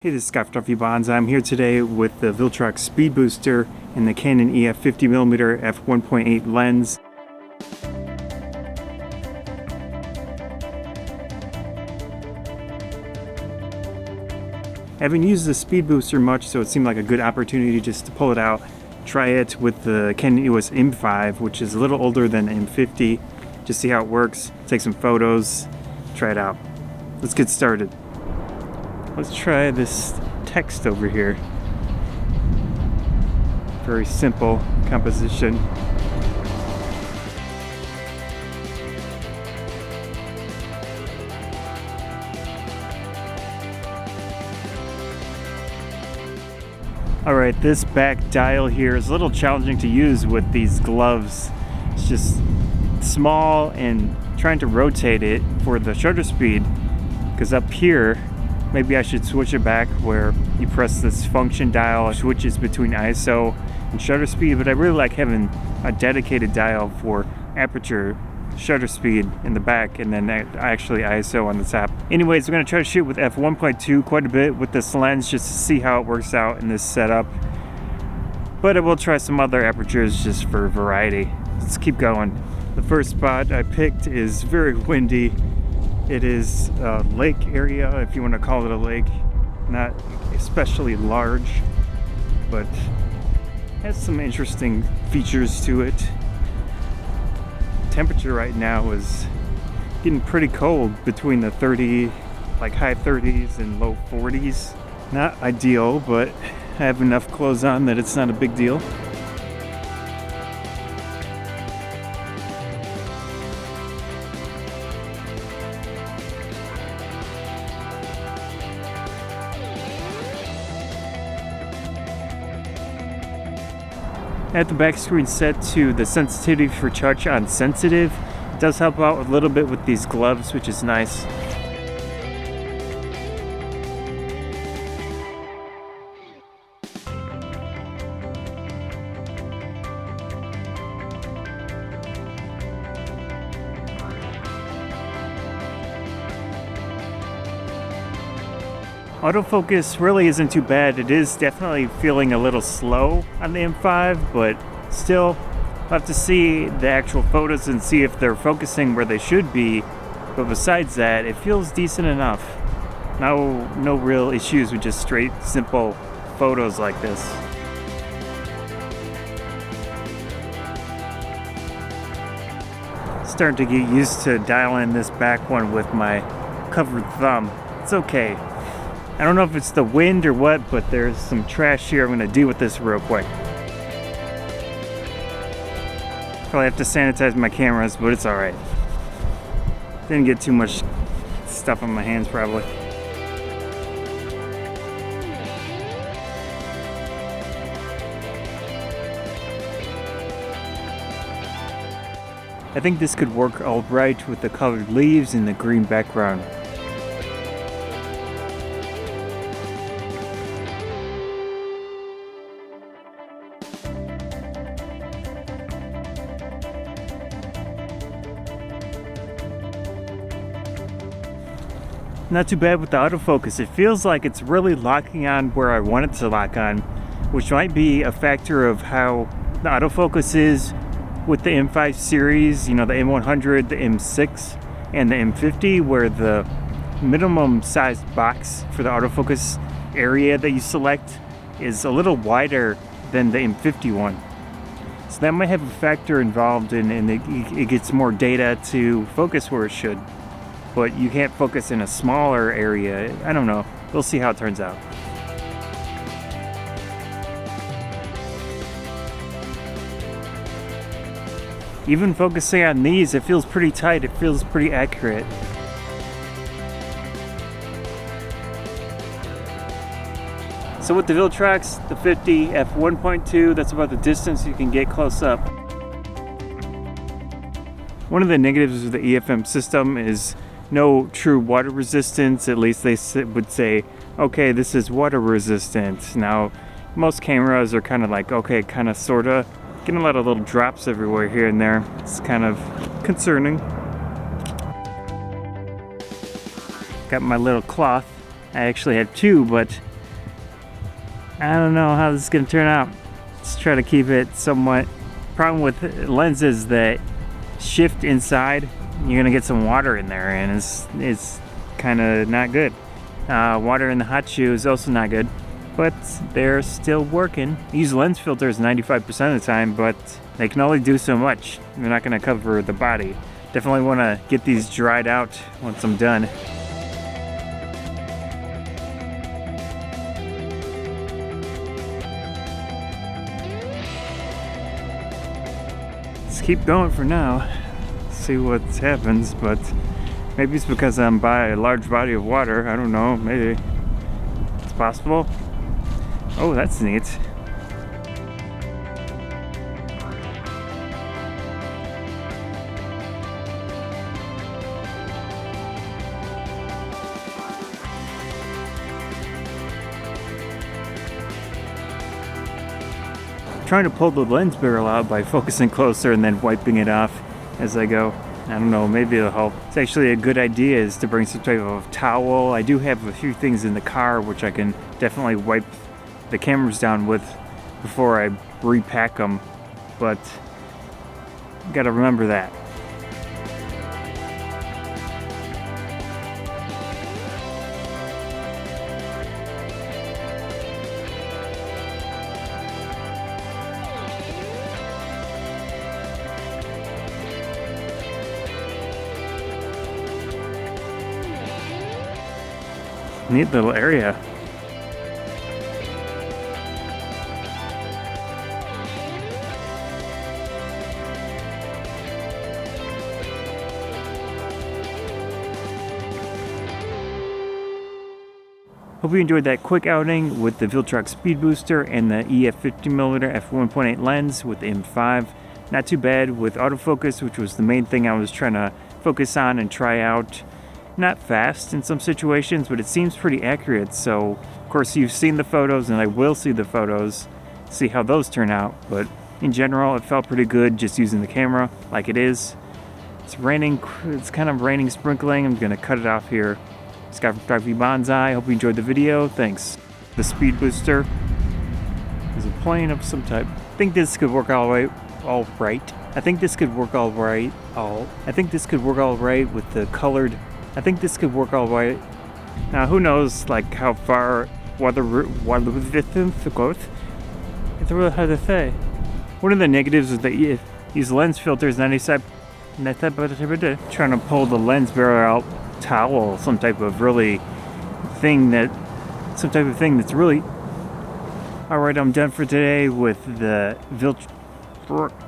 Hey, this is Scott from Bonds. I'm here today with the Viltrox Speed Booster and the Canon EF 50mm f1.8 lens. I haven't used the Speed Booster much, so it seemed like a good opportunity just to pull it out, try it with the Canon EOS M5, which is a little older than M50, just see how it works, take some photos, try it out. Let's get started. Let's try this text over here. Very simple composition. Alright, this back dial here is a little challenging to use with these gloves. It's just small, and trying to rotate it for the shutter speed, because up here maybe I should switch it back where you press this function dial, switches between ISO and shutter speed, but I really like having a dedicated dial for aperture, shutter speed in the back, and then actually ISO on the top. Anyways, we're going to try to shoot with f1.2 quite a bit with this lens just to see how it works out in this setup. But I will try some other apertures just for variety. Let's keep going. The first spot I picked is very windy. It is a lake area, if you want to call it a lake. Not especially large, but has some interesting features to it. Temperature right now is getting pretty cold, between the high 30s and low 40s. Not ideal, but I have enough clothes on that it's not a big deal. I have the back screen set to the sensitivity for touch on sensitive. It does help out a little bit with these gloves, which is nice. Autofocus really isn't too bad. It is definitely feeling a little slow on the M5, but still, I'll have to see the actual photos and see if they're focusing where they should be. But besides that, it feels decent enough. No real issues with just straight, simple photos like this. Starting to get used to dialing this back one with my covered thumb. It's okay. I don't know if it's the wind or what, but there's some trash here I'm going to deal with this real quick. Probably have to sanitize my cameras, but it's alright. Didn't get too much stuff on my hands probably. I think this could work alright with the colored leaves and the green background. Not too bad with the autofocus. It feels like it's really locking on where I want it to lock on, which might be a factor of how the autofocus is with the M5 series, you know, the M100, the M6, and the M50, where the minimum sized box for the autofocus area that you select is a little wider than the M50 one. So that might have a factor involved in it gets more data to focus where it should. But you can't focus in a smaller area. I don't know. We'll see how it turns out. Even focusing on these, it feels pretty tight. It feels pretty accurate. So with the Viltrox, the 50 f1.2, that's about the distance you can get close up. One of the negatives of the EFM system is no true water resistance. At least they would say, okay, this is water resistant. Now, most cameras are kind of like, okay, kind of, sort of. Getting a lot of little drops everywhere here and there. It's kind of concerning. Got my little cloth. I actually have two, but I don't know how this is gonna turn out. Let's try to keep it somewhat. Problem with lenses that shift inside, you're gonna get some water in there, and it's kind of not good. Water in the hot shoe is also not good, but they're still working. Use lens filters 95% of the time, but they can only do so much. They're not gonna cover the body. Definitely want to get these dried out once I'm done. Let's keep going for now. See what happens, but maybe it's because I'm by a large body of water. I don't know, maybe it's possible. Oh, that's neat. Trying to pull the lens barrel out by focusing closer and then wiping it off as I go. I don't know, maybe it'll help. It's actually a good idea is to bring some type of towel. I do have a few things in the car which I can definitely wipe the cameras down with before I repack them, but gotta remember that. Neat little area. Hope you enjoyed that quick outing with the Viltrox Speed Booster and the EF 50mm f1.8 lens with the M5. Not too bad with autofocus, which was the main thing I was trying to focus on and try out. Not fast in some situations, but it seems pretty accurate. So of course you've seen the photos and I will see the photos, see how those turn out, but in general it felt pretty good just using the camera like it is. It's raining, it's kind of raining, sprinkling. I'm gonna cut it off here. Scott from Photography Bonsai. Hope you enjoyed the video. Thanks. The Speed Booster is a plane of some type. I think this could work all right. I think this could work all right. I think this could work all right with the colored. I think this could work all right. Now, who knows, like how far what it's really hard to say. One of the negatives is that if these lens filters 97, trying to pull the lens barrel out towel, some type of thing that's really. All right, I'm done for today with the Viltrox.